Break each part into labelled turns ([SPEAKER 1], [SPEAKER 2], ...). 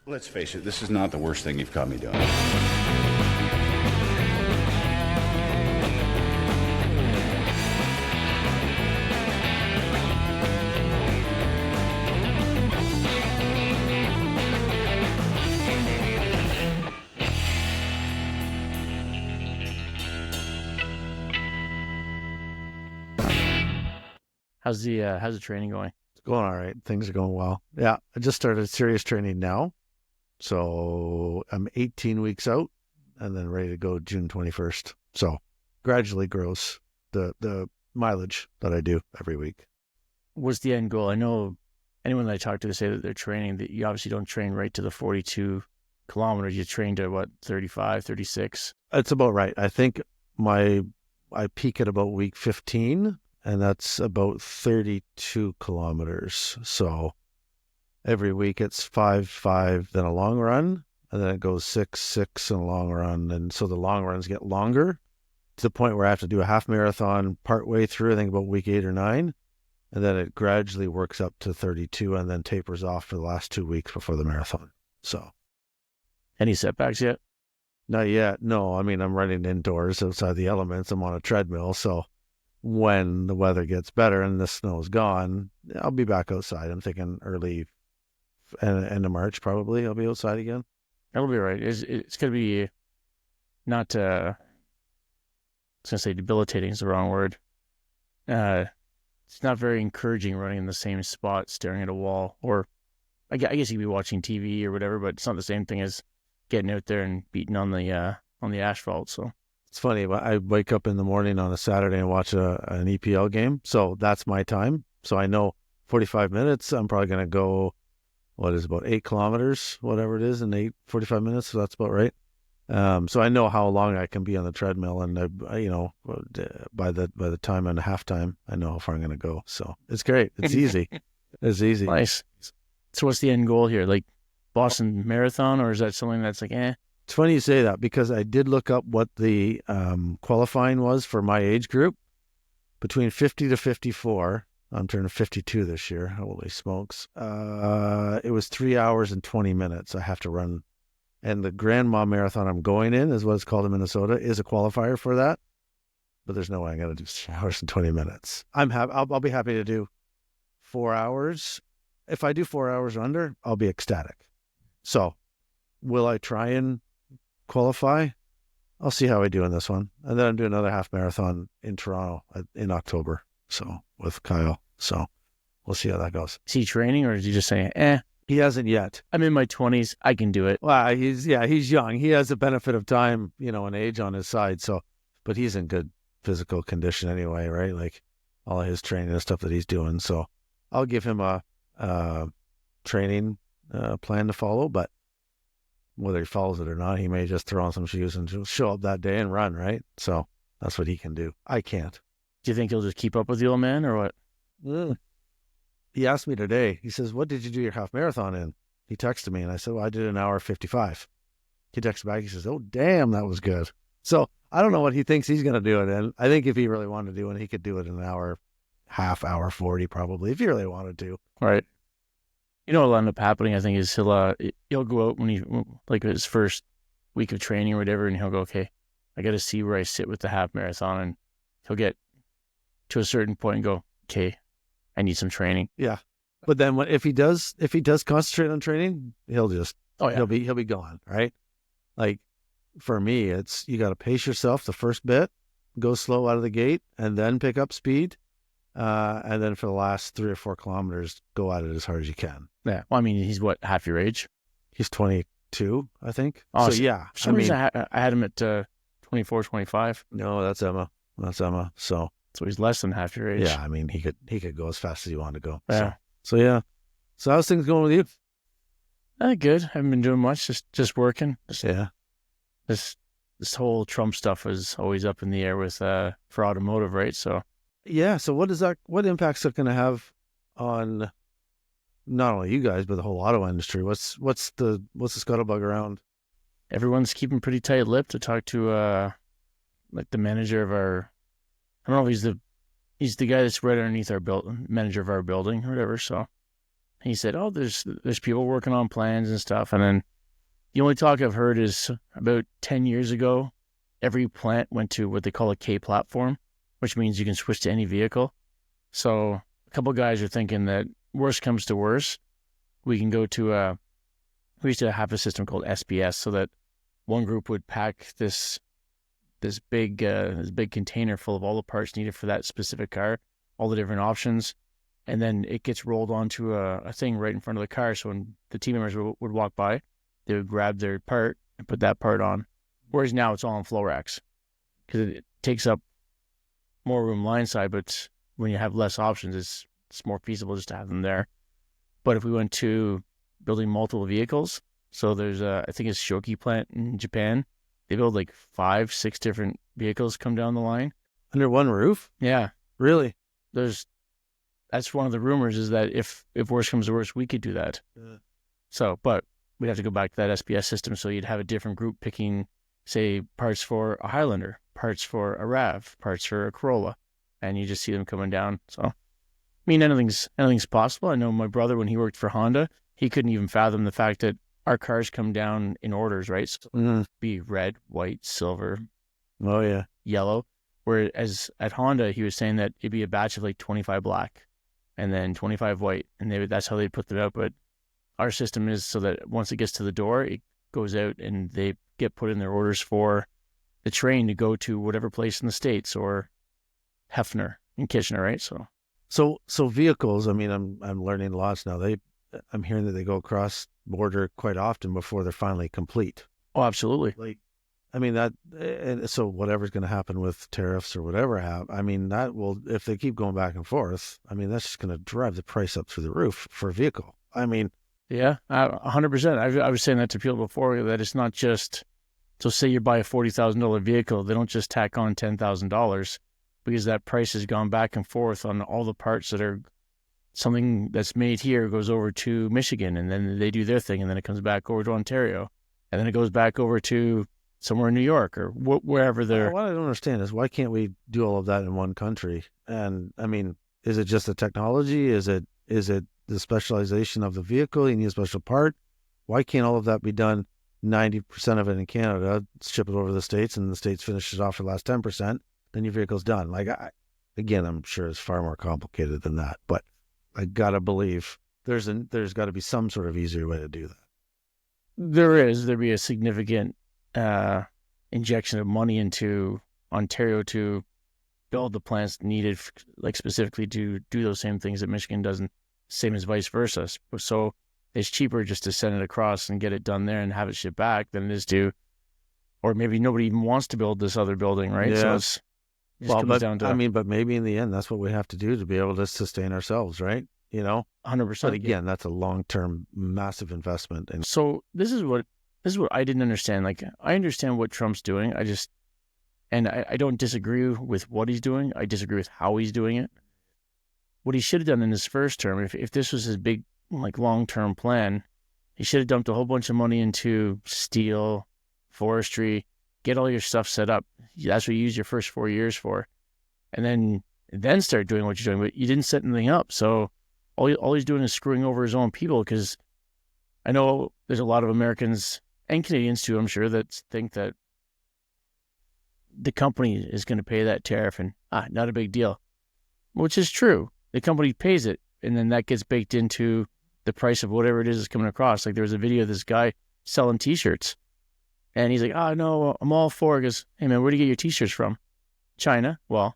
[SPEAKER 1] Let's face it, this is not the worst thing you've caught me doing.
[SPEAKER 2] How's the training going?
[SPEAKER 3] It's going all right. Things are going well. Yeah, I just started serious training now. So I'm 18 weeks out and then ready to go June 21st. So gradually grows the mileage that I do every week.
[SPEAKER 2] What's the end goal? I know anyone that I talk to say that they're training, that you obviously don't train right to the 42 kilometers. You train to what, 35, 36?
[SPEAKER 3] It's about right. I think I peak at about week 15, and that's about 32 kilometers. So every week it's 5, then a long run, and then it goes 6 and a long run. And so the long runs get longer to the point where I have to do a half marathon partway through, I think about week 8 or 9. And then it gradually works up to 32 and then tapers off for the last 2 weeks before the marathon. So
[SPEAKER 2] Any setbacks yet?
[SPEAKER 3] not yet. No, I mean, I'm running indoors outside the elements. I'm on a treadmill. So when the weather gets better and the snow's gone, I'll be back outside. I'm thinking early end of March, probably. I'll be outside again.
[SPEAKER 2] That'll be right. It's going to be not, I was going to say debilitating is the wrong word. It's not very encouraging running in the same spot, staring at a wall. Or I guess you could be watching TV or whatever, but it's not the same thing as getting out there and beating on the asphalt. So
[SPEAKER 3] it's funny. I wake up in the morning on a Saturday and watch an EPL game. So that's my time. So I know 45 minutes, I'm probably going to go, about 8 kilometers, whatever it is, in 45 minutes. So that's about right. So I know how long I can be on the treadmill, and by the time and halftime, I know how far I'm going to go. So it's great. It's easy. It's easy.
[SPEAKER 2] Nice. So what's the end goal here? Like Boston Marathon, or is that something that's like,
[SPEAKER 3] It's funny you say that, because I did look up what the qualifying was for my age group. Between 50 to 54, I'm turning 52 this year. Holy smokes. It was 3 hours and 20 minutes I have to run. And the Grandma Marathon I'm going in, is what it's called in Minnesota, is a qualifier for that. But there's no way I'm going to do 3 hours and 20 minutes. I'll be happy to do 4 hours. If I do 4 hours or under, I'll be ecstatic. So will I try and qualify? I'll see how I do in this one. And then I'm doing another half marathon in Toronto in October. So with Kyle. So we'll see how that goes.
[SPEAKER 2] is he training, or is he just saying,
[SPEAKER 3] He hasn't yet.
[SPEAKER 2] I'm in my 20s, I can do it?
[SPEAKER 3] Well, he's young. He has the benefit of time, and age on his side. So, but he's in good physical condition anyway, right? Like all of his training and stuff that he's doing. So I'll give him a training plan to follow, but whether he follows it or not, he may just throw on some shoes and just show up that day and run, right? So that's what he can do. I can't.
[SPEAKER 2] Do you think he'll just keep up with the old man, or what?
[SPEAKER 3] He asked me today, he says, what did you do your half marathon in? He texted me and I said, well, I did 1 hour 55. He texted back, he says, oh, damn, that was good. So I don't know what he thinks he's going to do it in. I think if he really wanted to do it, he could do it in 1 hour, half hour 40 probably, if he really wanted to.
[SPEAKER 2] Right. You know what'll end up happening, I think, is he'll go out when he, like his first week of training or whatever, and he'll go, okay, I got to see where I sit with the half marathon, and he'll get to a certain point and go, okay, I need some training.
[SPEAKER 3] Yeah. But then if he does concentrate on training, he'll just, he'll be gone, right? Like for me, it's, you got to pace yourself the first bit, go slow out of the gate, and then pick up speed. And then for the last 3 or 4 kilometers, go at it as hard as you can.
[SPEAKER 2] Yeah. Well, I mean, he's what, half your age?
[SPEAKER 3] He's 22, I think.
[SPEAKER 2] Oh,
[SPEAKER 3] so yeah.
[SPEAKER 2] For some reason, I had him at 24, 25.
[SPEAKER 3] No, that's Emma. So
[SPEAKER 2] he's less than half your age.
[SPEAKER 3] Yeah, I mean, he could go as fast as he wanted to go.
[SPEAKER 2] Yeah.
[SPEAKER 3] So yeah. So how's things going with you?
[SPEAKER 2] Good. Haven't been doing much. Just working.
[SPEAKER 3] Yeah.
[SPEAKER 2] This whole Trump stuff is always up in the air with for automotive, right? So.
[SPEAKER 3] Yeah. So what impact's that going to have on not only you guys but the whole auto industry? What's the scuttlebutt around?
[SPEAKER 2] Everyone's keeping pretty tight-lipped. To talk to like the manager of our, I don't know if he's the guy that's right underneath our manager of our building or whatever. So he said, "Oh, there's people working on plans and stuff." And then the only talk I've heard is about 10 years ago, every plant went to what they call a K platform, which means you can switch to any vehicle. So a couple of guys are thinking that worst comes to worst, we can go to we used to have a system called SBS, so that one group would pack this big container full of all the parts needed for that specific car, all the different options, and then it gets rolled onto a thing right in front of the car. So when the team members would walk by, they would grab their part and put that part on. Whereas now it's all on flow racks because it takes up more room line side, but when you have less options, it's more feasible just to have them there. But if we went to building multiple vehicles, so there's I think it's Shoki plant in Japan, they build like 5-6 different vehicles come down the line.
[SPEAKER 3] Under one roof?
[SPEAKER 2] Yeah.
[SPEAKER 3] Really?
[SPEAKER 2] That's one of the rumors, is that if worse comes to worse, we could do that.
[SPEAKER 3] Yeah.
[SPEAKER 2] So, but we'd have to go back to that SBS system. So you'd have a different group picking, say, parts for a Highlander, parts for a RAV, parts for a Corolla, and you just see them coming down. So, I mean, anything's possible. I know my brother, when he worked for Honda, he couldn't even fathom the fact that our cars come down in orders, right? So it'd be red, white, silver,
[SPEAKER 3] Oh, yeah.
[SPEAKER 2] yellow. Whereas at Honda, he was saying that it'd be a batch of like 25 black and then 25 white, and that's how they put them out. But our system is so that once it gets to the door, it goes out and they get put in their orders for the train to go to whatever place in the States, or Hefner in Kitchener, right?
[SPEAKER 3] So vehicles, I mean, I'm learning lots now. I'm hearing that they go across border quite often before they're finally complete.
[SPEAKER 2] Oh, absolutely.
[SPEAKER 3] Like, I mean, and so whatever's going to happen with tariffs or whatever I mean, that will, if they keep going back and forth, I mean, that's just going to drive the price up through the roof for a vehicle. I mean,
[SPEAKER 2] yeah, 100%. I was saying that to people before, that it's not just, so say you buy a $40,000 vehicle, they don't just tack on $10,000, because that price has gone back and forth on all the parts that are something that's made here goes over to Michigan, and then they do their thing, and then it comes back over to Ontario, and then it goes back over to somewhere in New York or wherever they're.
[SPEAKER 3] What I don't understand is, why can't we do all of that in one country? And I mean, is it just the technology? Is it the specialization of the vehicle? You need a special part. Why can't all of that be done? 90% of it in Canada, ship it over to the States, and the States finish it off for the last 10%. Then your vehicle's done. Like, again, I'm sure it's far more complicated than that, but I gotta believe there's got to be some sort of easier way to do that.
[SPEAKER 2] There'd be a significant injection of money into Ontario to build the plants needed, like specifically to do those same things that Michigan doesn't, same as vice versa. So it's cheaper just to send it across and get it done there and have it shipped back than it is to, or maybe nobody even wants to build this other building, right?
[SPEAKER 3] Yeah.
[SPEAKER 2] So
[SPEAKER 3] but maybe in the end, that's what we have to do to be able to sustain ourselves, right?
[SPEAKER 2] 100%.
[SPEAKER 3] But again, that's a long-term, massive investment. And
[SPEAKER 2] so this is what I didn't understand. Like, I understand what Trump's doing. I don't disagree with what he's doing. I disagree with how he's doing it. What he should have done in his first term, if this was his big, like, long-term plan, he should have dumped a whole bunch of money into steel, forestry, get all your stuff set up. That's what you use your first 4 years for. And then start doing what you're doing. But you didn't set anything up. So all he's doing is screwing over his own people, because I know there's a lot of Americans and Canadians too, I'm sure, that think that the company is going to pay that tariff and not a big deal, which is true. The company pays it, and then that gets baked into the price of whatever it is coming across. Like, there was a video of this guy selling T-shirts, and he's like, "Oh, no, I'm all for it." He goes, "Hey, man, where do you get your T-shirts from?" China. Well,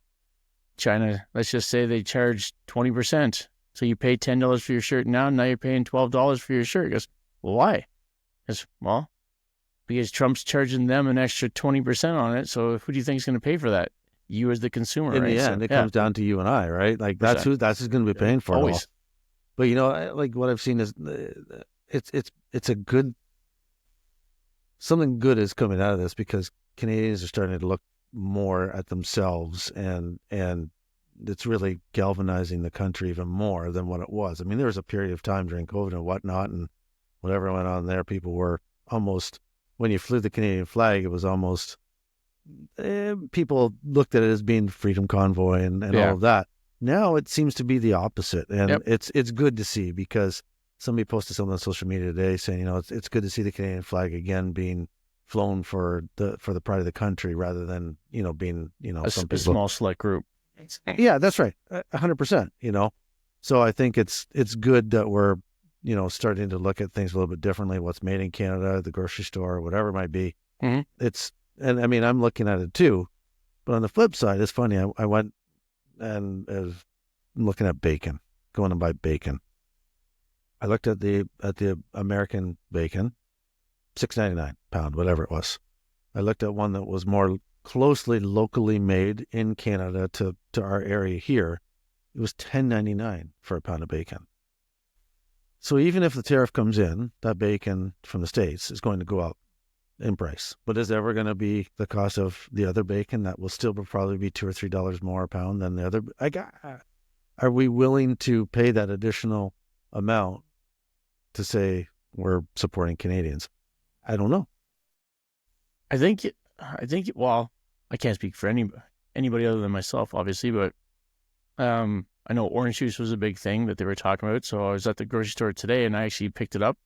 [SPEAKER 2] China, let's just say they charge 20%. So you pay $10 for your shirt now you're paying $12 for your shirt. He goes, "Well, why?" He goes, "Well, because Trump's charging them an extra 20% on it. So who do you think is going to pay for that? You as the consumer,
[SPEAKER 3] in
[SPEAKER 2] right?"
[SPEAKER 3] the end, it comes down to you and I, right? Like, that's who's going to be paying for it all. But like, what I've seen is it's a good, something good is coming out of this, because Canadians are starting to look more at themselves, and it's really galvanizing the country even more than what it was. I mean, there was a period of time during COVID and whatnot, and whatever went on there, people were almost, when you flew the Canadian flag, it was almost, people looked at it as being freedom convoy and all of that. Now it seems to be the opposite, and it's good to see, because somebody posted something on social media today saying, it's good to see the Canadian flag again being flown for the pride of the country rather than, being,
[SPEAKER 2] a small select group.
[SPEAKER 3] Yeah, that's right. 100%, So I think it's good that we're, starting to look at things a little bit differently, what's made in Canada, the grocery store, whatever it might be.
[SPEAKER 2] Mm-hmm.
[SPEAKER 3] And I mean, I'm looking at it too, but on the flip side, it's funny. I went and I'm looking at bacon, going to buy bacon. I looked at the American bacon, $6.99 pound, whatever it was. I looked at one that was more closely locally made in Canada to our area here. It was $10.99 for a pound of bacon. So even if the tariff comes in, that bacon from the States is going to go up in price. But is it ever going to be the cost of the other bacon that will still probably be $2 or $3 more a pound than the other? Are we willing to pay that additional amount to say we're supporting Canadians? I don't know.
[SPEAKER 2] I think, well, I can't speak for anybody other than myself, obviously, but I know orange juice was a big thing that they were talking about. So I was at the grocery store today and I actually picked it up,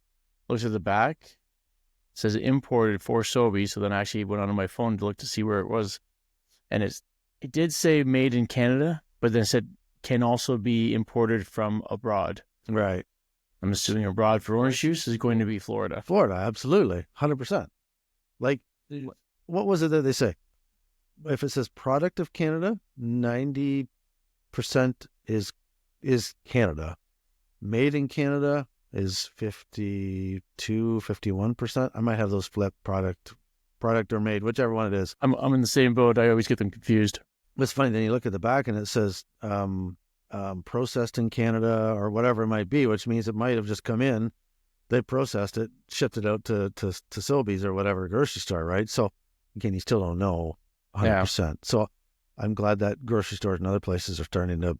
[SPEAKER 2] looked at the back, it says imported for Sobe. So then I actually went onto my phone to look to see where it was. And it did say made in Canada, but then it said can also be imported from abroad.
[SPEAKER 3] Right.
[SPEAKER 2] I'm assuming abroad for orange juice is going to be Florida.
[SPEAKER 3] Florida, absolutely. 100%. Like, what was it that they say? If it says product of Canada, 90% is Canada. Made in Canada is 52, 51%. I might have those flipped, product or made, whichever one it is.
[SPEAKER 2] I'm in the same boat. I always get them confused.
[SPEAKER 3] It's funny. Then you look at the back and it says processed in Canada or whatever it might be, which means it might have just come in. They processed it, shipped it out to Sobeys or whatever grocery store, right? So again, you still don't know 100%. Yeah. So I'm glad that grocery stores and other places are starting to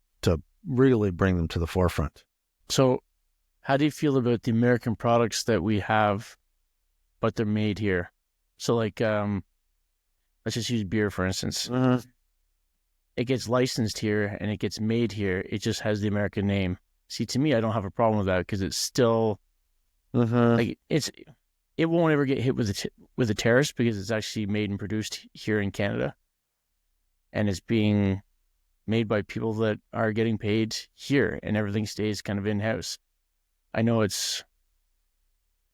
[SPEAKER 3] really bring them to the forefront.
[SPEAKER 2] So how do you feel about the American products that we have, but they're made here? So like, let's just use beer, for instance.
[SPEAKER 3] Mm-hmm.
[SPEAKER 2] It gets licensed here and it gets made here. It just has the American name. See, to me, I don't have a problem with that because it's still like it won't ever get hit with the tariffs because it's actually made and produced here in Canada, and it's being made by people that are getting paid here, and everything stays kind of in house. I know it's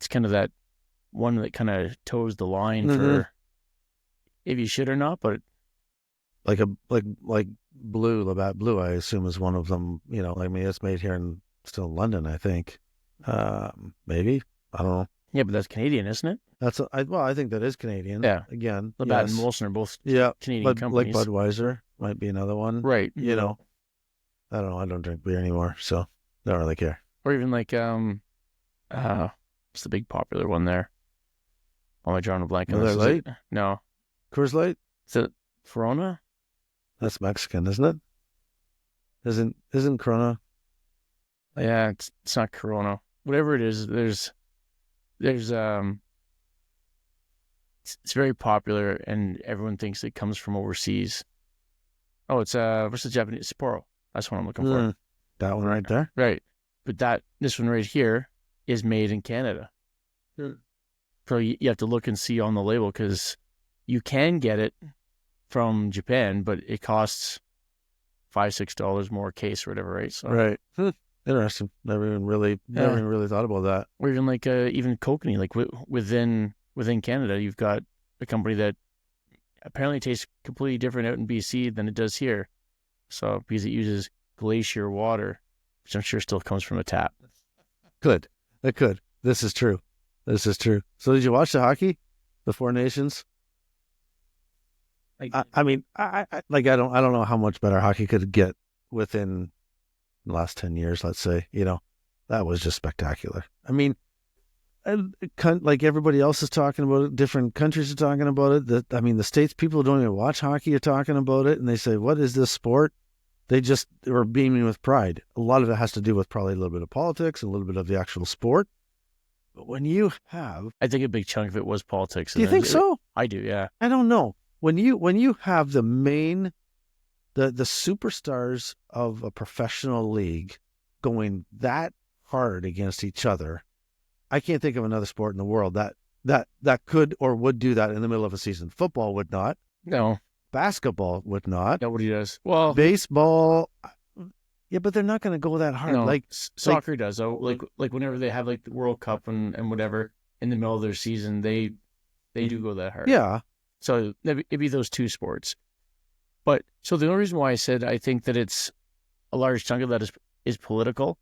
[SPEAKER 2] kind of that one that kind of toes the line for if you should or not, but.
[SPEAKER 3] Like Blue, Labatt Blue, I assume is one of them. I mean, it's made here in London, I think. Maybe, I don't know.
[SPEAKER 2] Yeah, but that's Canadian, isn't it?
[SPEAKER 3] I think that is Canadian.
[SPEAKER 2] Yeah.
[SPEAKER 3] Again,
[SPEAKER 2] Labatt and Molson are both Canadian companies.
[SPEAKER 3] Like Budweiser might be another one.
[SPEAKER 2] Right.
[SPEAKER 3] I don't know. I don't drink beer anymore, so I don't really care.
[SPEAKER 2] Or even like what's the big popular one there? Oh, my drawing a blank.
[SPEAKER 3] Miller Lite?
[SPEAKER 2] No.
[SPEAKER 3] Coors Light?
[SPEAKER 2] Is it Corona?
[SPEAKER 3] That's Mexican, isn't it? Isn't Corona?
[SPEAKER 2] Yeah, it's not Corona. Whatever it is, there's it's very popular and everyone thinks it comes from overseas. Oh, it's versus Japanese Sapporo. That's what I'm looking for.
[SPEAKER 3] That one right there?
[SPEAKER 2] Right. But this one right here is made in Canada. So you have to look and see on the label because you can get it from Japan, but it costs $5-6 more a case or whatever, right? So,
[SPEAKER 3] right. Interesting. Never even really thought about that.
[SPEAKER 2] Or even like even Kokanee, like within Canada, you've got a company that apparently tastes completely different out in BC than it does here. So because it uses glacier water, which I'm sure still comes from a tap.
[SPEAKER 3] It could. This is true. So did you watch the hockey, the Four Nations? I mean, I don't know how much better hockey could get within the last 10 years, let's say. That was just spectacular. I mean, like everybody else is talking about it, different countries are talking about it. The States people who don't even watch hockey are talking about it, and they say, what is this sport? They just are beaming with pride. A lot of it has to do with probably a little bit of politics, a little bit of the actual sport. But when you have...
[SPEAKER 2] I think a big chunk of it was politics.
[SPEAKER 3] Do you think so?
[SPEAKER 2] I do, yeah.
[SPEAKER 3] I don't know. When you have the superstars of a professional league going that hard against each other. I can't think of another sport in the world that could or would do that in the middle of a season. Football would not.
[SPEAKER 2] No,
[SPEAKER 3] Basketball would not.
[SPEAKER 2] nobody does. Well,
[SPEAKER 3] Baseball, yeah, but they're not going to go that hard.
[SPEAKER 2] no,
[SPEAKER 3] Like
[SPEAKER 2] soccer does. Though, like whenever they have like the World Cup and whatever in the middle of their season, they do go that hard.
[SPEAKER 3] yeah,
[SPEAKER 2] So it'd be those two sports. But so the only reason why I said I think that it's a large chunk of that is political.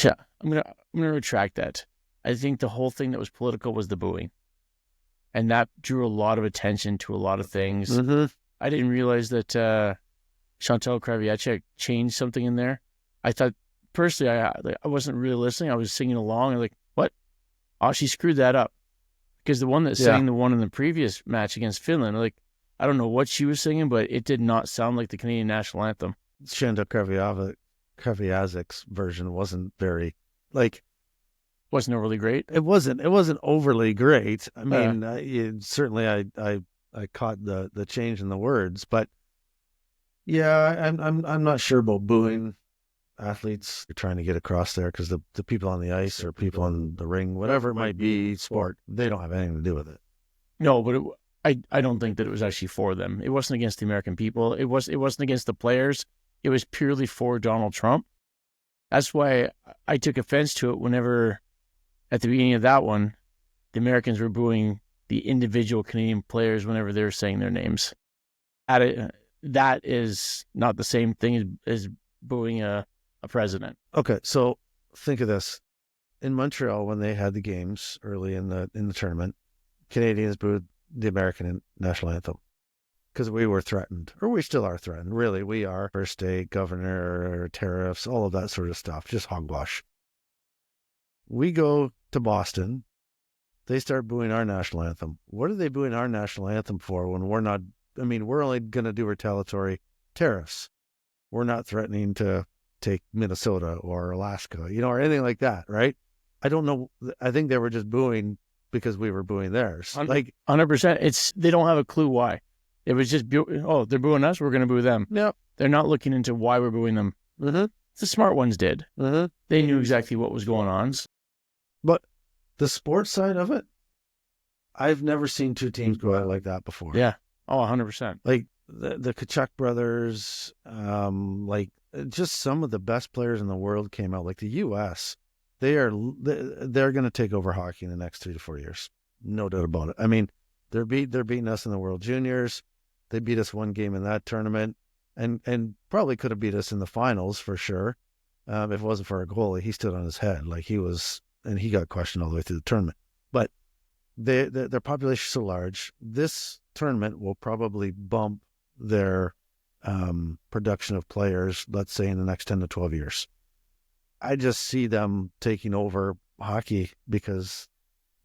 [SPEAKER 2] Yeah, I'm gonna retract that. I think the whole thing that was political was the booing, and that drew a lot of attention to a lot of things.
[SPEAKER 3] mm-hmm.
[SPEAKER 2] I didn't realize that Chantal Kreviazuk changed something in there. I thought personally, I wasn't really listening. I was singing along. I'm like, what? Oh, she screwed that up. Because the one that sang the one in the previous match against Finland, like, I don't know what she was singing, but it did not sound like the Canadian national anthem.
[SPEAKER 3] Chantal Kreviazuk's version wasn't very
[SPEAKER 2] Wasn't overly great.
[SPEAKER 3] It wasn't overly great. I mean, certainly I caught the change in the words, but yeah, I'm not sure about booing athletes. You're trying to get across there because the people on the ice or people in the ring, whatever it might be, sport, they don't have anything to do with it.
[SPEAKER 2] No, but I don't think that it was actually for them. It wasn't against the American people. It wasn't against the players. It was purely for Donald Trump. That's why I took offense to it whenever, at the beginning of that one, the Americans were booing the individual Canadian players whenever they were saying their names. That is not the same thing as booing a president.
[SPEAKER 3] Okay, so think of this. In Montreal, when they had the games early in the tournament, Canadians booed the American national anthem because we were threatened, or we still are threatened. Really, we are. First state, governor, tariffs, all of that sort of stuff, just hogwash. We go to Boston. They start booing our national anthem. What are they booing our national anthem for when we're not? I mean, we're only going to do retaliatory tariffs. We're not threatening to take Minnesota or Alaska, or anything like that, right? I don't know. I think they were just booing because we were booing theirs.
[SPEAKER 2] 100%. They don't have a clue why. It was just, they're booing us, we're going to boo them.
[SPEAKER 3] Yep.
[SPEAKER 2] They're not looking into why we're booing them.
[SPEAKER 3] Mm-hmm.
[SPEAKER 2] The smart ones did.
[SPEAKER 3] Mm-hmm.
[SPEAKER 2] They knew exactly what was going on.
[SPEAKER 3] But the sports side of it, I've never seen two teams go out like that before.
[SPEAKER 2] Yeah. Oh, 100%.
[SPEAKER 3] Like the Tkachuk brothers, just some of the best players in the world came out. Like the U.S., they're going to take over hockey in the next 3 to 4 years. No doubt about it. I mean, they're beating us in the World Juniors. They beat us one game in that tournament, and probably could have beat us in the finals for sure. If it wasn't for our goalie, he stood on his head and he got questioned all the way through the tournament. But their population is so large. This tournament will probably bump their production of players, let's say, in the next 10 to 12 years. I just see them taking over hockey because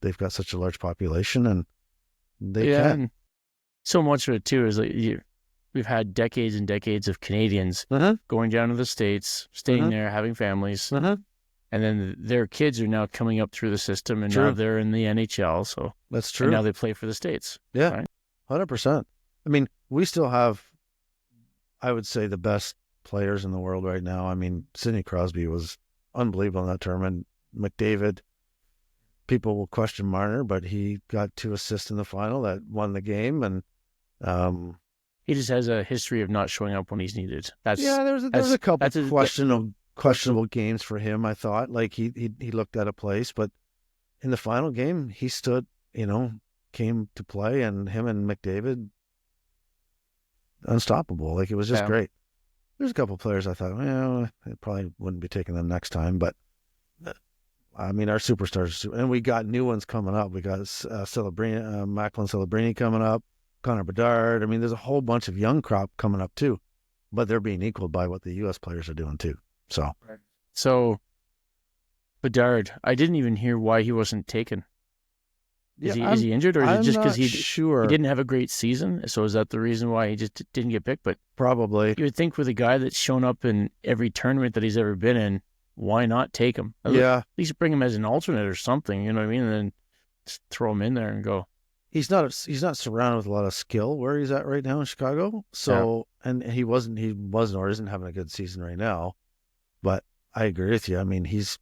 [SPEAKER 3] they've got such a large population and they can.
[SPEAKER 2] And so much of it, too, is like we've had decades and decades of Canadians going down to the States, staying there, having families. And then their kids are now coming up through the system, and now they're in the NHL. So
[SPEAKER 3] that's true.
[SPEAKER 2] And now they play for the States.
[SPEAKER 3] Yeah,
[SPEAKER 2] right?
[SPEAKER 3] 100%. I mean, we still have, I would say, the best players in the world right now. I mean, Sidney Crosby was unbelievable in that tournament. McDavid, people will question Marner, but he got 2 assists in the final that won the game. And
[SPEAKER 2] he just has a history of not showing up when he's needed.
[SPEAKER 3] There's a couple questionable games for him, I thought. Like he looked out of place, but in the final game, he stood, came to play, and him and McDavid, unstoppable. Like, it was just great. There's a couple of players I thought, it probably wouldn't be taking them next time, but I mean, our superstars, and we got new ones coming up. We got Macklin Celebrini coming up, Connor Bedard. I mean, there's a whole bunch of young crop coming up too, but they're being equaled by what the U.S. players are doing too. So
[SPEAKER 2] Bedard, I didn't even hear why he wasn't taken. Is he injured, or is it just because he didn't have a great season? So is that the reason why he just didn't get picked? But
[SPEAKER 3] probably
[SPEAKER 2] you would think with a guy that's shown up in every tournament that he's ever been in, why not take him? At least bring him as an alternate or something. You know what I mean? And then just throw him in there and go.
[SPEAKER 3] He's not surrounded with a lot of skill where he's at right now in Chicago. So and he wasn't or isn't having a good season right now. But I agree with you. I mean, he's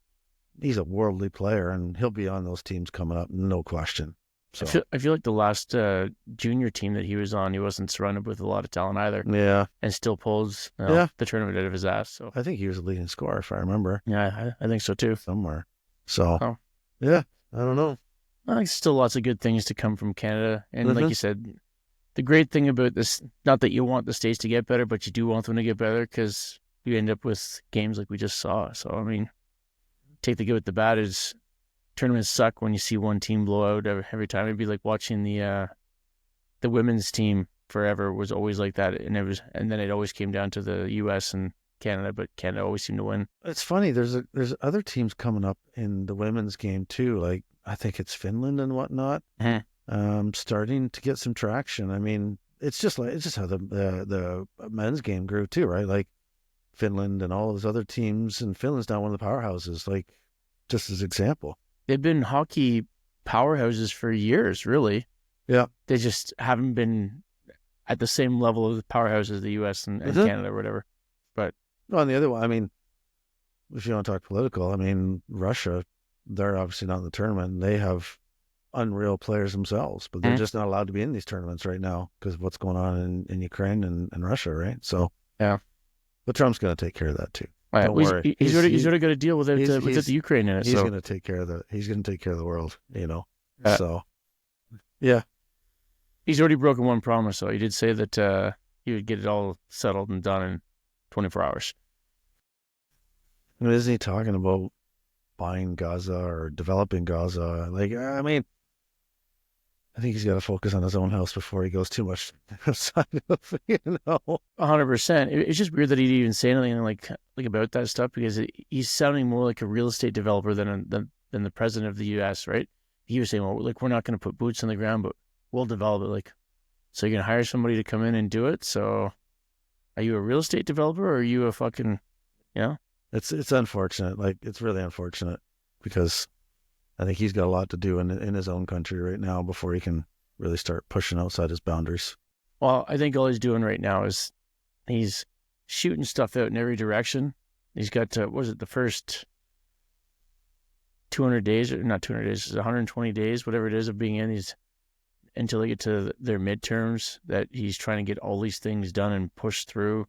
[SPEAKER 3] a worldly player, and he'll be on those teams coming up, no question. So
[SPEAKER 2] I feel like the last junior team that he was on, he wasn't surrounded with a lot of talent either,
[SPEAKER 3] yeah,
[SPEAKER 2] and still pulls
[SPEAKER 3] Yeah.
[SPEAKER 2] the tournament out of his ass. So
[SPEAKER 3] I think he was a leading scorer, if I remember,
[SPEAKER 2] yeah, I think so too.
[SPEAKER 3] somewhere. So
[SPEAKER 2] Oh.
[SPEAKER 3] yeah, I don't know.
[SPEAKER 2] I think still lots of good things to come from Canada, and like
[SPEAKER 3] Mhm.
[SPEAKER 2] you said, the great thing about this, not that you want the States to get better, but you do want them to get better because you end up with games like we just saw. So I mean, take the good with the bad is tournaments suck when you see one team blow out every time. It'd be like watching the women's team forever was always like that, and then it always came down to the U.S. and Canada, but Canada always seemed to win.
[SPEAKER 3] It's funny. There's other teams coming up in the women's game too. Like I think it's Finland and whatnot, starting to get some traction. I mean, it's just how the men's game grew too, right? Like Finland and all those other teams, and Finland's now one of the powerhouses. Like just as example.
[SPEAKER 2] They've been hockey powerhouses for years, really.
[SPEAKER 3] Yeah.
[SPEAKER 2] They just haven't been at the same level of the powerhouses of the U.S. and
[SPEAKER 3] Mhm.
[SPEAKER 2] Canada or whatever.
[SPEAKER 3] No, and the other one, I mean, if you want to talk political, I mean, Russia, they're obviously not in the tournament. They have unreal players themselves, but they're just not allowed to be in these tournaments right now because of what's going on in Ukraine and Russia, right? So,
[SPEAKER 2] yeah.
[SPEAKER 3] But Trump's going to take care of that too.
[SPEAKER 2] Right.
[SPEAKER 3] Don't
[SPEAKER 2] Well,
[SPEAKER 3] worry.
[SPEAKER 2] He's already got a deal without
[SPEAKER 3] he's-
[SPEAKER 2] the Ukraine in it.
[SPEAKER 3] He's
[SPEAKER 2] So
[SPEAKER 3] going to take care of the world, you know?
[SPEAKER 2] Yeah.
[SPEAKER 3] So, yeah.
[SPEAKER 2] he's already broken one promise, though. He did say that he would get it all settled and done in 24 hours.
[SPEAKER 3] I mean, isn't he talking about buying Gaza or developing Gaza? Like, I mean, I think he's got to focus on his own house before he goes too much outside of, you know?
[SPEAKER 2] 100%. It's just weird that he'd even say anything like about that stuff because he's sounding more like a real estate developer than the president of the U.S., right? He was saying, well, like, we're not going to put boots on the ground, but we'll develop it. Like, so you're going to hire somebody to come in and do it? So are you a real estate developer or are you a fucking, you know?
[SPEAKER 3] It's unfortunate. Like, it's really unfortunate because I think he's got a lot to do in his own country right now before he can really start pushing outside his boundaries.
[SPEAKER 2] Well, I think all he's doing right now is he's shooting stuff out in every direction. He's got, the first 200 days, or not 200 days, 120 days, whatever it is of being in, he's until they get to their midterms that he's trying to get all these things done and pushed through.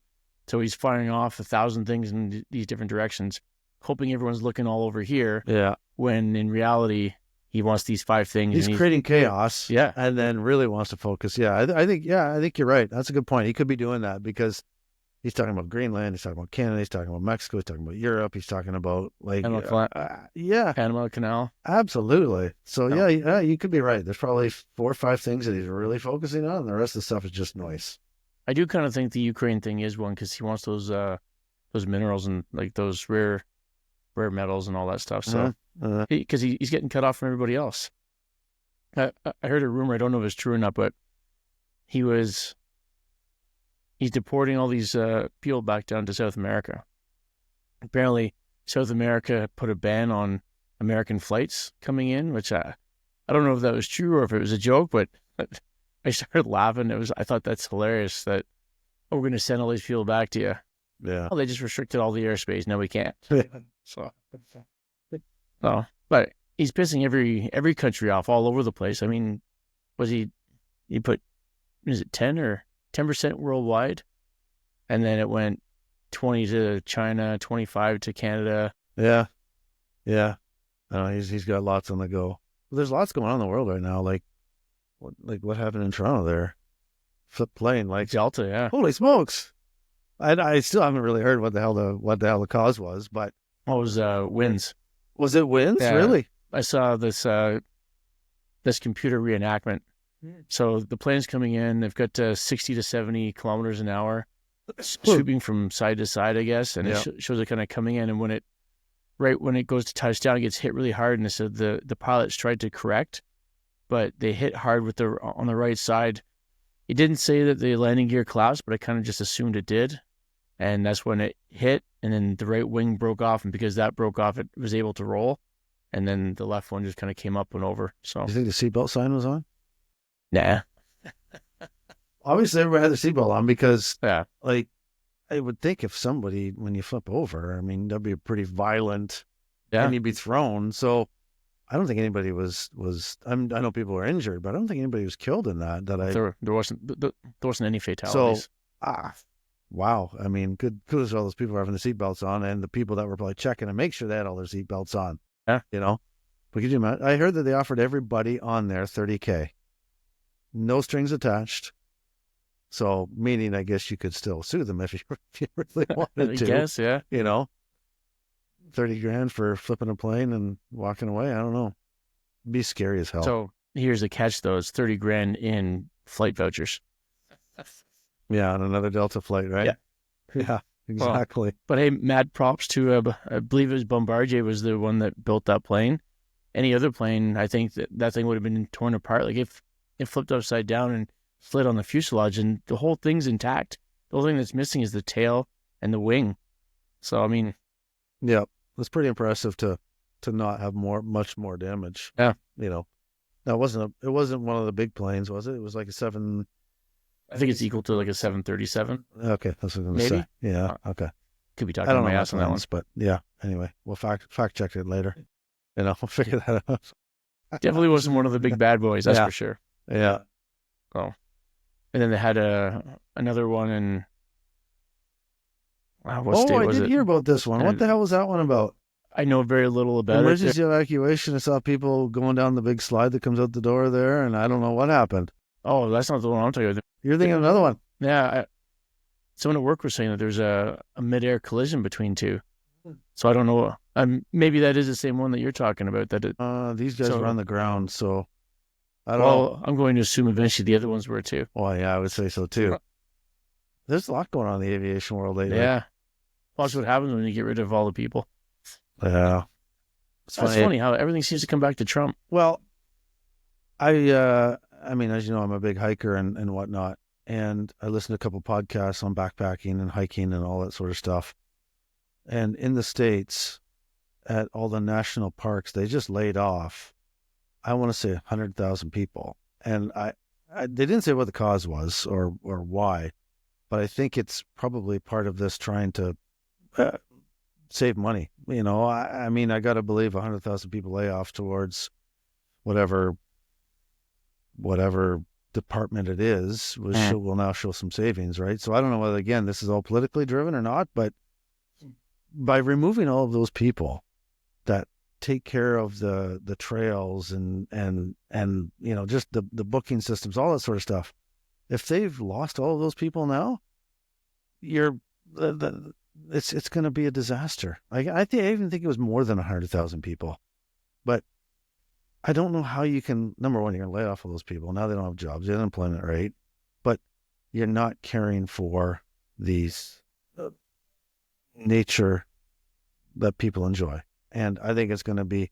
[SPEAKER 2] So he's firing off 1,000 things in these different directions, hoping everyone's looking all over here.
[SPEAKER 3] Yeah.
[SPEAKER 2] When in reality, he wants these 5 things.
[SPEAKER 3] He's creating chaos.
[SPEAKER 2] Yeah.
[SPEAKER 3] And then really wants to focus. Yeah. I think you're right. That's a good point. He could be doing that because he's talking about Greenland. He's talking about Canada. He's talking about Mexico. He's talking about Europe. He's talking about like, yeah,
[SPEAKER 2] Panama Canal.
[SPEAKER 3] absolutely. So yeah, you could be right. There's probably 4 or 5 things that he's really focusing on. And the rest of the stuff is just noise.
[SPEAKER 2] I do kind of think the Ukraine thing is one because he wants those minerals and like those rare metals and all that stuff. So because he's getting cut off from everybody else. I heard a rumor. I don't know if it's true or not, but he's deporting all these people back down to South America. Apparently, South America put a ban on American flights coming in, which I don't know if that was true or if it was a joke, but I started laughing. I thought that's hilarious that we're going to send all these people back to you.
[SPEAKER 3] Yeah.
[SPEAKER 2] Well, they just restricted all the airspace. Now we can't. So, but he's pissing every country off all over the place. I mean, he put, is it 10% worldwide? And then it went 20 to China, 25 to Canada.
[SPEAKER 3] Yeah. Yeah. I know he's got lots on the go. Well, there's lots going on in the world right now. Like what happened in Toronto there? Flip plane, like
[SPEAKER 2] Delta, yeah.
[SPEAKER 3] Holy smokes! I still haven't really heard what the hell the cause was, but
[SPEAKER 2] What was winds?
[SPEAKER 3] Was it winds?
[SPEAKER 2] Yeah.
[SPEAKER 3] Really?
[SPEAKER 2] I saw this computer reenactment. So the plane's coming in. They've got 60 to 70 kilometers an hour, sweeping from side to side, I guess, and it shows it kind of coming in. And when it goes to touchdown, it gets hit really hard. And so the pilots tried to correct, but they hit hard on the right side. It didn't say that the landing gear collapsed, but I kind of just assumed it did. And that's when it hit, and then the right wing broke off. And because that broke off, it was able to roll. And then the left one just kind of came up and over. So,
[SPEAKER 3] Do you think the seatbelt sign was on?
[SPEAKER 2] Nah.
[SPEAKER 3] Obviously, everybody had their seatbelt on because,
[SPEAKER 2] Yeah.
[SPEAKER 3] like, I would think if somebody, when you flip over, I mean, that'd be a pretty violent,
[SPEAKER 2] Yeah.
[SPEAKER 3] and you'd be thrown. So I don't think anybody was. I know people were injured, but I don't think anybody was killed in that.
[SPEAKER 2] There wasn't any fatalities.
[SPEAKER 3] So wow. I mean, kudos to all those people having the seatbelts on, and the people that were probably checking to make sure they had all their seatbelts on.
[SPEAKER 2] Yeah.
[SPEAKER 3] You know, but could you imagine? I heard that they offered everybody on there $30K, no strings attached. So, meaning, I guess you could still sue them if you really wanted
[SPEAKER 2] I
[SPEAKER 3] to.
[SPEAKER 2] guess, yeah.
[SPEAKER 3] You know, 30 grand for flipping a plane and walking away. I don't know. It'd be scary as hell.
[SPEAKER 2] So here's the catch, though: it's 30 grand in flight vouchers.
[SPEAKER 3] Yeah, on another Delta flight, right? Yeah, exactly.
[SPEAKER 2] But hey, mad props to I believe it was Bombardier was the one that built that plane. Any other plane, I think that thing would have been torn apart. Like if it flipped upside down and slid on the fuselage, and the whole thing's intact. The only thing that's missing is the tail and the wing. So I mean,
[SPEAKER 3] Yeah, it's pretty impressive to not have much more damage.
[SPEAKER 2] Yeah.
[SPEAKER 3] You know, now it wasn't one of the big planes, was it? It was like a 7.
[SPEAKER 2] I think it's equal to like a 737.
[SPEAKER 3] Okay, that's what I was
[SPEAKER 2] Maybe?
[SPEAKER 3] going to say. Yeah, okay.
[SPEAKER 2] Could be
[SPEAKER 3] I
[SPEAKER 2] talking
[SPEAKER 3] don't
[SPEAKER 2] my
[SPEAKER 3] know
[SPEAKER 2] ass on that one.
[SPEAKER 3] planes, but yeah. Anyway, we'll fact check it later. You know, we'll figure that out.
[SPEAKER 2] Definitely wasn't one of the big bad boys, that's
[SPEAKER 3] Yeah.
[SPEAKER 2] for sure.
[SPEAKER 3] Yeah.
[SPEAKER 2] And then they had another one in what state
[SPEAKER 3] I
[SPEAKER 2] was
[SPEAKER 3] did
[SPEAKER 2] it?
[SPEAKER 3] hear about this one. What the hell was that one about?
[SPEAKER 2] I know very little about it.
[SPEAKER 3] Emergency evacuation. I saw people going down the big slide that comes out the door there, and I don't know what happened.
[SPEAKER 2] Oh, that's not the one I'm talking about.
[SPEAKER 3] You're thinking of another one.
[SPEAKER 2] Yeah, someone at work was saying that there's a midair collision between two. So I don't know. Maybe that is the same one that you're talking about.
[SPEAKER 3] These guys
[SPEAKER 2] So-
[SPEAKER 3] were on the ground, so I don't know.
[SPEAKER 2] Well, I'm going to assume eventually the other ones were too.
[SPEAKER 3] Well, yeah, I would say so too. There's a lot going on in the aviation world lately.
[SPEAKER 2] Yeah. Well, that's what happens when you get rid of all the people.
[SPEAKER 3] Yeah. It's
[SPEAKER 2] It's funny how everything seems to come back to Trump.
[SPEAKER 3] Well, I mean, as you know, I'm a big hiker and whatnot, and I listen to a couple podcasts on backpacking and hiking and all that sort of stuff. And in the States, at all the national parks, they just laid off, I want to say 100,000 people. And they didn't say what the cause was or why, but I think it's probably part of this trying to save money. You know, I mean, I got to believe 100,000 people lay off towards whatever department it is will now show some savings, right? So I don't know whether, again, this is all politically driven or not, but by removing all of those people that take care of the trails and you know, just the booking systems, all that sort of stuff, if they've lost all of those people now, it's going to be a disaster. I even think it was more than 100,000 people, but I don't know how you can. Number one, you're going to lay off all those people. Now they don't have jobs, the unemployment rate, but you're not caring for these nature that people enjoy. And I think it's going to be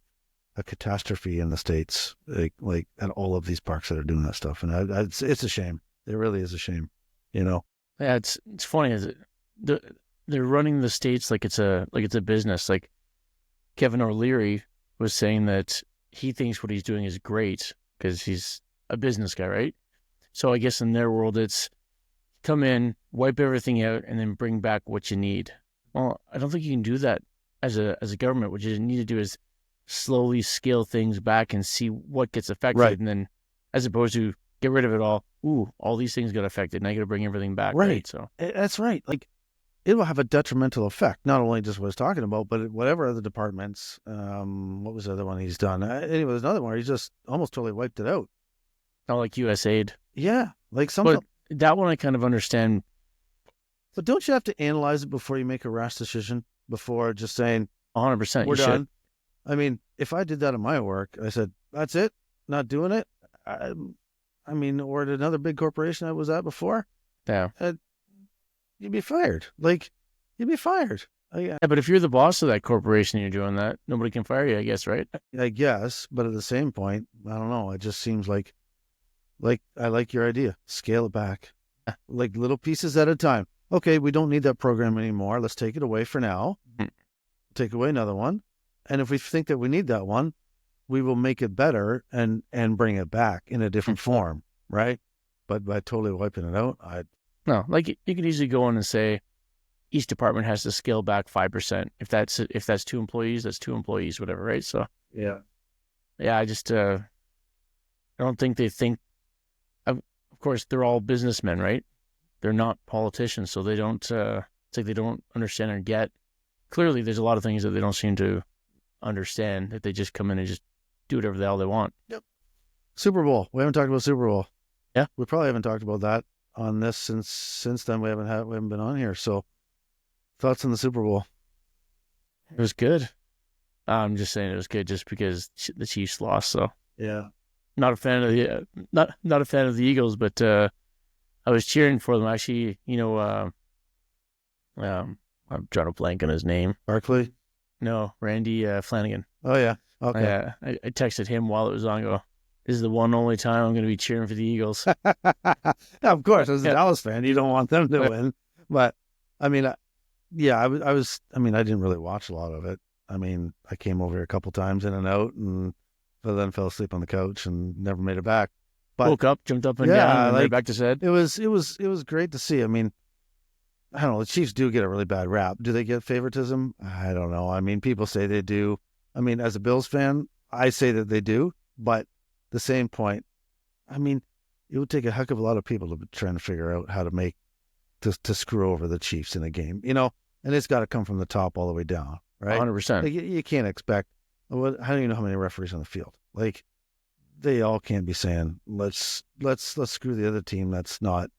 [SPEAKER 3] a catastrophe in the States, like at all of these parks that are doing that stuff. And it's a shame. It really is a shame, you know?
[SPEAKER 2] Yeah, it's funny. Is it they're running the States like it's a business. Like Kevin O'Leary was saying that he thinks what he's doing is great because he's a business guy, right? So I guess in their world, it's come in, wipe everything out, and then bring back what you need. Well, I don't think you can do that as a government. What you need to do is slowly scale things back and see what gets affected,
[SPEAKER 3] Right.
[SPEAKER 2] and then as opposed to get rid of it all. Ooh, all these things got affected. Now you got to bring everything back.
[SPEAKER 3] Right.
[SPEAKER 2] So
[SPEAKER 3] That's right. Like, it will have a detrimental effect, not only just what I was talking about, but whatever other departments. What was the other one he's done? Anyway, there's another one where he's just almost totally wiped it out.
[SPEAKER 2] not like USAID.
[SPEAKER 3] Yeah, like something.
[SPEAKER 2] But that one I kind of understand.
[SPEAKER 3] But don't you have to analyze it before you make a rash decision? Before just saying
[SPEAKER 2] 100%.
[SPEAKER 3] we're
[SPEAKER 2] you
[SPEAKER 3] done.
[SPEAKER 2] should.
[SPEAKER 3] I mean, if I did that at my work, I said that's it, not doing it. I mean, or at another big corporation I was at before,
[SPEAKER 2] Yeah.
[SPEAKER 3] you'd be fired. Like, you'd be fired.
[SPEAKER 2] Yeah, but if you're the boss of that corporation and you're doing that, nobody can fire you, I guess, right?
[SPEAKER 3] I guess, but at the same point, I don't know. It just seems like I like your idea. Scale it back, like little pieces at a time. Okay, we don't need that program anymore. Let's take it away for now.
[SPEAKER 2] Mhm.
[SPEAKER 3] Take away another one, and if we think that we need that one, we will make it better and bring it back in a different form, right? But by totally wiping it out,
[SPEAKER 2] No, like you could easily go in and say, each department has to scale back 5%. If that's 2 employees, that's 2 employees, whatever, right? So
[SPEAKER 3] Yeah.
[SPEAKER 2] yeah, I just I don't think they think. Of course, they're all businessmen, right? They're not politicians, so they don't. It's like they don't understand or get. Clearly, there's a lot of things that they don't seem to understand, that they just come in and just do whatever the hell they want.
[SPEAKER 3] Super Bowl. We haven't talked about Super Bowl.
[SPEAKER 2] Yeah.
[SPEAKER 3] We probably haven't talked about that on this since then. We haven't been on here. So, thoughts on the Super Bowl?
[SPEAKER 2] It was good. I'm just saying it was good just because the Chiefs lost. So
[SPEAKER 3] Yeah.
[SPEAKER 2] not a fan of the not a fan of the Eagles, but I was cheering for them. Actually, I'm trying to blank on his name.
[SPEAKER 3] Barkley.
[SPEAKER 2] No, Randy Flanagan.
[SPEAKER 3] Oh yeah. Okay.
[SPEAKER 2] Yeah, I texted him while it was on. Go, this is the one only time I'm going to be cheering for the Eagles.
[SPEAKER 3] Of course, as a
[SPEAKER 2] Yeah.
[SPEAKER 3] Dallas fan, you don't want them to win. But I mean, yeah, I was. I mean, I didn't really watch a lot of it. I mean, I came over here a couple times in and out, but then fell asleep on the couch and never made it back. But
[SPEAKER 2] Woke up, jumped up and
[SPEAKER 3] Yeah,
[SPEAKER 2] down, and right
[SPEAKER 3] like-
[SPEAKER 2] back to bed.
[SPEAKER 3] it was great to see. I mean, I don't know. The Chiefs do get a really bad rap. Do they get favoritism? I don't know. I mean, people say they do. I mean, as a Bills fan, I say that they do. But the same point, I mean, it would take a heck of a lot of people to be trying to figure out how to make to screw over the Chiefs in a game, and it's got to come from the top all the way down, right?
[SPEAKER 2] 100%.
[SPEAKER 3] Like you can't expect. How do you know how many referees on the field? Like they all can't be saying let's screw the other team. That's not,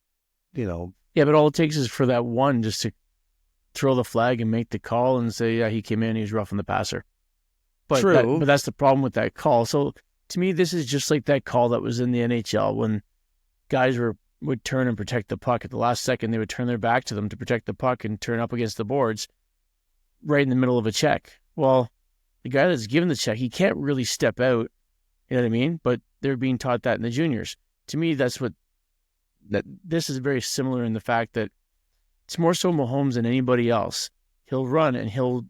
[SPEAKER 2] Yeah, but all it takes is for that one just to throw the flag and make the call and say, yeah, he came in, he was roughing the passer. But
[SPEAKER 3] True.
[SPEAKER 2] but that's the problem with that call. So to me, this is just like that call that was in the NHL when guys would turn and protect the puck. At the last second, they would turn their back to them to protect the puck and turn up against the boards right in the middle of a check. Well, the guy that's given the check, he can't really step out. You know what I mean? But they're being taught that in the juniors. To me, that this is very similar in the fact that it's more so Mahomes than anybody else. He'll run and he'll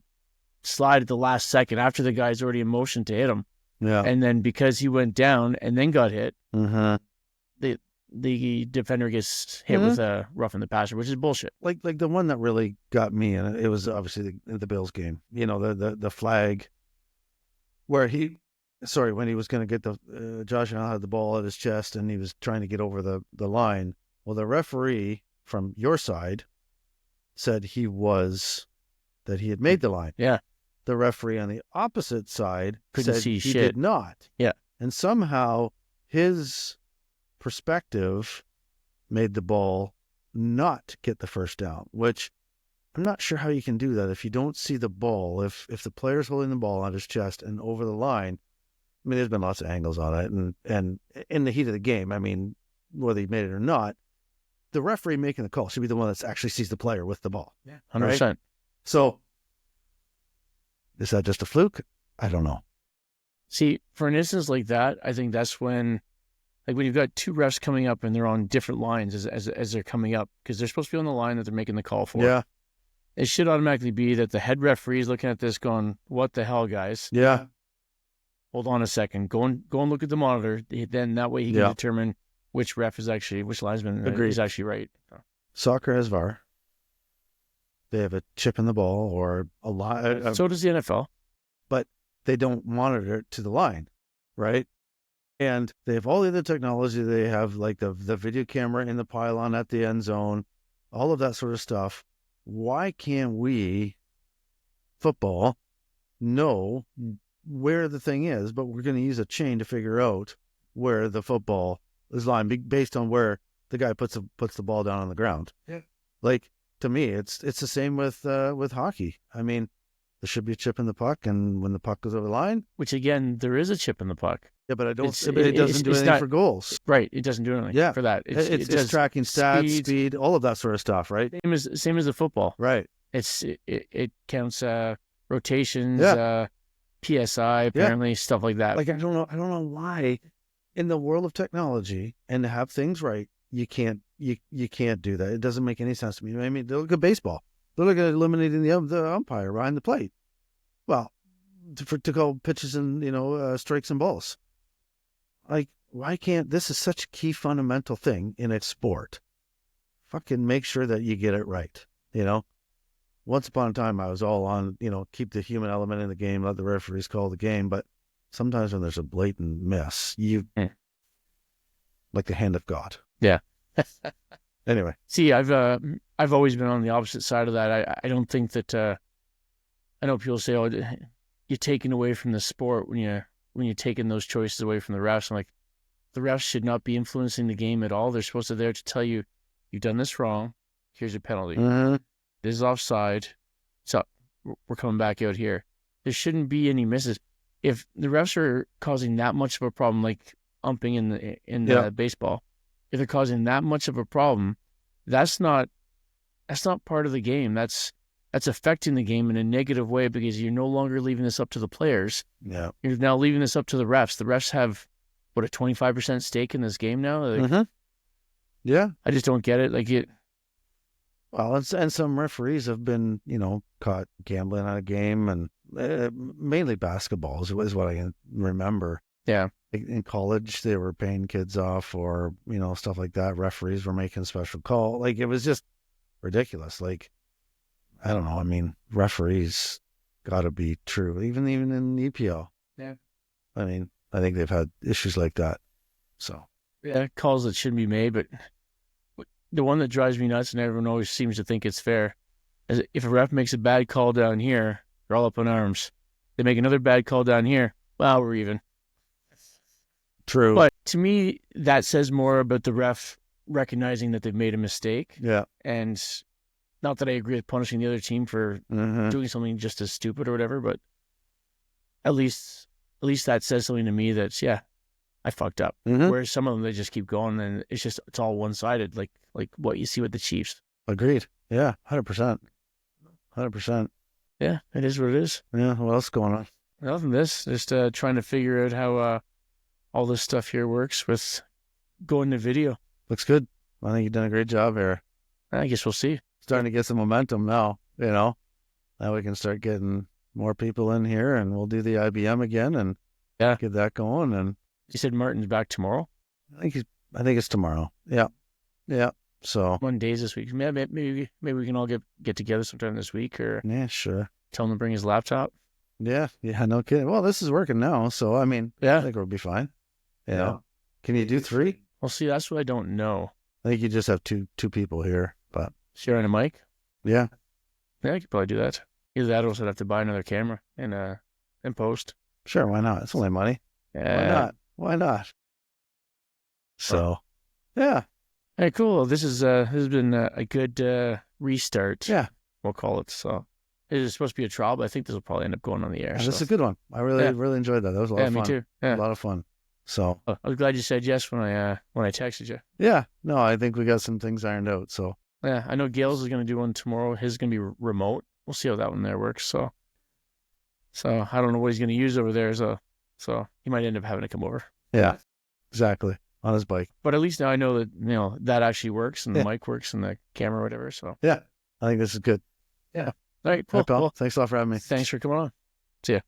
[SPEAKER 2] slide at the last second after the guy's already in motion to hit him.
[SPEAKER 3] yeah.
[SPEAKER 2] And then because he went down and then got hit,
[SPEAKER 3] Mm-hmm.
[SPEAKER 2] the defender gets hit with a roughing the passer, which is bullshit.
[SPEAKER 3] Like the one that really got me, and it was obviously the Bills game. The flag where when he was going to get the Josh Allen had the ball at his chest and he was trying to get over the line. Well, the referee from your side said that he had made the line.
[SPEAKER 2] Yeah.
[SPEAKER 3] The referee on the opposite side
[SPEAKER 2] Couldn't
[SPEAKER 3] said
[SPEAKER 2] see
[SPEAKER 3] he
[SPEAKER 2] shit.
[SPEAKER 3] did not.
[SPEAKER 2] Yeah.
[SPEAKER 3] And somehow his perspective made the ball not get the first down, which I'm not sure how you can do that if you don't see the ball. If the player's holding the ball on his chest and over the line, I mean, there's been lots of angles on it, and in the heat of the game, I mean, whether he made it or not, the referee making the call should be the one that actually sees the player with the ball.
[SPEAKER 2] Yeah, 100%.
[SPEAKER 3] So, is that just a fluke? I don't know.
[SPEAKER 2] See, for an instance like that, I think that's when you've got two refs coming up and they're on different lines as they're coming up because they're supposed to be on the line that they're making the call for.
[SPEAKER 3] Yeah,
[SPEAKER 2] It should automatically be that the head referee is looking at this going, what the hell, guys?
[SPEAKER 3] yeah,
[SPEAKER 2] Hold on a second. Go and look at the monitor. Then that way he can
[SPEAKER 3] Yeah.
[SPEAKER 2] determine which linesman
[SPEAKER 3] Agreed.
[SPEAKER 2] is actually right.
[SPEAKER 3] Soccer has VAR. They have a chip in the ball or a line.
[SPEAKER 2] So does the NFL.
[SPEAKER 3] They don't monitor it to the line, right? And they have all the other technology. They have like the video camera in the pylon at the end zone, all of that sort of stuff. Why can't we, football, know where the thing is, but we're going to use a chain to figure out where the football is lying based on where the guy puts the ball down on the ground.
[SPEAKER 2] Yeah.
[SPEAKER 3] Like, to me, it's the same with hockey. I mean, there should be a chip in the puck, and when the puck goes over the line,
[SPEAKER 2] Which again, there is a chip in the puck.
[SPEAKER 3] yeah, but I don't.
[SPEAKER 2] It's-
[SPEAKER 3] But it doesn't do
[SPEAKER 2] it's
[SPEAKER 3] anything
[SPEAKER 2] not-
[SPEAKER 3] for goals.
[SPEAKER 2] Right. It doesn't do anything
[SPEAKER 3] Yeah.
[SPEAKER 2] for that.
[SPEAKER 3] It's
[SPEAKER 2] does
[SPEAKER 3] tracking stats, speed, all of that sort of stuff, right?
[SPEAKER 2] same as the football.
[SPEAKER 3] Right.
[SPEAKER 2] It counts rotations,
[SPEAKER 3] Yeah.
[SPEAKER 2] PSI, apparently stuff like that.
[SPEAKER 3] Like I don't know why, in the world of technology and to have things right, you can't do that. It doesn't make any sense to me. I mean, look at baseball. They're looking at eliminating the umpire behind the plate. Well, to call pitches and strikes and balls. Like, why can't this is such a key fundamental thing in a sport? Fucking make sure that you get it right. once upon a time, I was all on, keep the human element in the game, let the referees call the game. But sometimes when there's a blatant miss, like the hand of God.
[SPEAKER 2] Yeah.
[SPEAKER 3] Anyway.
[SPEAKER 2] See, I've always been on the opposite side of that. I don't think that, I know people say, oh, you're taking away from the sport when you're taking those choices away from the refs. I'm like, the refs should not be influencing the game at all. They're supposed to be there to tell you, you've done this wrong. Here's your penalty.
[SPEAKER 3] Mm-hmm.
[SPEAKER 2] This is offside. So we're coming back out here. There shouldn't be any misses. If the refs are causing that much of a problem, like umping in the baseball, if they're causing that much of a problem, that's not part of the game. That's affecting the game in a negative way because you're no longer leaving this up to the players.
[SPEAKER 3] Yeah.
[SPEAKER 2] You're now leaving this up to the refs. The refs have, a 25% stake in this game now? Like,
[SPEAKER 3] Yeah.
[SPEAKER 2] I just don't get it. Like it.
[SPEAKER 3] Well, and some referees have been, caught gambling on a game, and mainly basketball is what I can remember.
[SPEAKER 2] Yeah.
[SPEAKER 3] In college, they were paying kids off or, stuff like that. Referees were making special call. Like, it was just ridiculous. Like, I don't know. I mean, referees got to be true, even in EPL.
[SPEAKER 2] Yeah.
[SPEAKER 3] I mean, I think they've had issues like that. So.
[SPEAKER 2] Yeah, calls that shouldn't be made, but the one that drives me nuts, and everyone always seems to think it's fair, is if a ref makes a bad call down here, they're all up in arms. They make another bad call down here, well, we're even.
[SPEAKER 3] True.
[SPEAKER 2] But to me, that says more about the ref recognizing that they've made a mistake.
[SPEAKER 3] Yeah.
[SPEAKER 2] And not that I agree with punishing the other team for doing something just as stupid or whatever, but at least that says something to me that's, yeah, I fucked up. Whereas some of them, they just keep going and it's all one-sided, like what you see with the Chiefs.
[SPEAKER 3] Agreed. Yeah, 100%. 100%.
[SPEAKER 2] Yeah, it is what it is.
[SPEAKER 3] Yeah, what else is going on?
[SPEAKER 2] Other than this, just trying to figure out how all this stuff here works with going to video.
[SPEAKER 3] Looks good. I think you've done a great job here.
[SPEAKER 2] I guess we'll see.
[SPEAKER 3] Starting to get some momentum now, Now we can start getting more people in here, and we'll do the IBM again and get that going. And
[SPEAKER 2] you said Martin's back tomorrow?
[SPEAKER 3] I think it's tomorrow. Yeah. Yeah. So
[SPEAKER 2] 1 day this week. Maybe we can all get together sometime this week, or
[SPEAKER 3] yeah, sure.
[SPEAKER 2] Tell him to bring his laptop.
[SPEAKER 3] Yeah, no kidding. Well, this is working now, so I mean, I think we'll be fine. Yeah. Can you do 3?
[SPEAKER 2] Well, see, that's what I don't know.
[SPEAKER 3] I think you just have two people here, but
[SPEAKER 2] sharing a mic.
[SPEAKER 3] Yeah.
[SPEAKER 2] Yeah, I could probably do that. Either that, or else I'd have to buy another camera and post.
[SPEAKER 3] Sure, why not? It's only money.
[SPEAKER 2] Yeah.
[SPEAKER 3] Why not? So, yeah.
[SPEAKER 2] Hey, cool. This has been a good restart.
[SPEAKER 3] Yeah,
[SPEAKER 2] we'll call it. So it is supposed to be a trial, but I think this will probably end up going on the air.
[SPEAKER 3] This is a good one. I really enjoyed that. That was a lot of fun.
[SPEAKER 2] Me too. Yeah.
[SPEAKER 3] A lot of fun. So
[SPEAKER 2] I was glad you said yes when I texted you.
[SPEAKER 3] Yeah. No, I think we got some things ironed out. So
[SPEAKER 2] yeah, I know Gales is going to do one tomorrow. His is going to be remote. We'll see how that one there works. So I don't know what he's going to use over there. So he might end up having to come over.
[SPEAKER 3] Yeah, exactly. On his bike.
[SPEAKER 2] But at least now I know that, that actually works and the mic works and the camera or whatever. So
[SPEAKER 3] yeah, I think this is good.
[SPEAKER 2] Yeah. All right. Cool.
[SPEAKER 3] All right, pal.
[SPEAKER 2] Well,
[SPEAKER 3] thanks a lot for having me.
[SPEAKER 2] Thanks for coming on. See ya.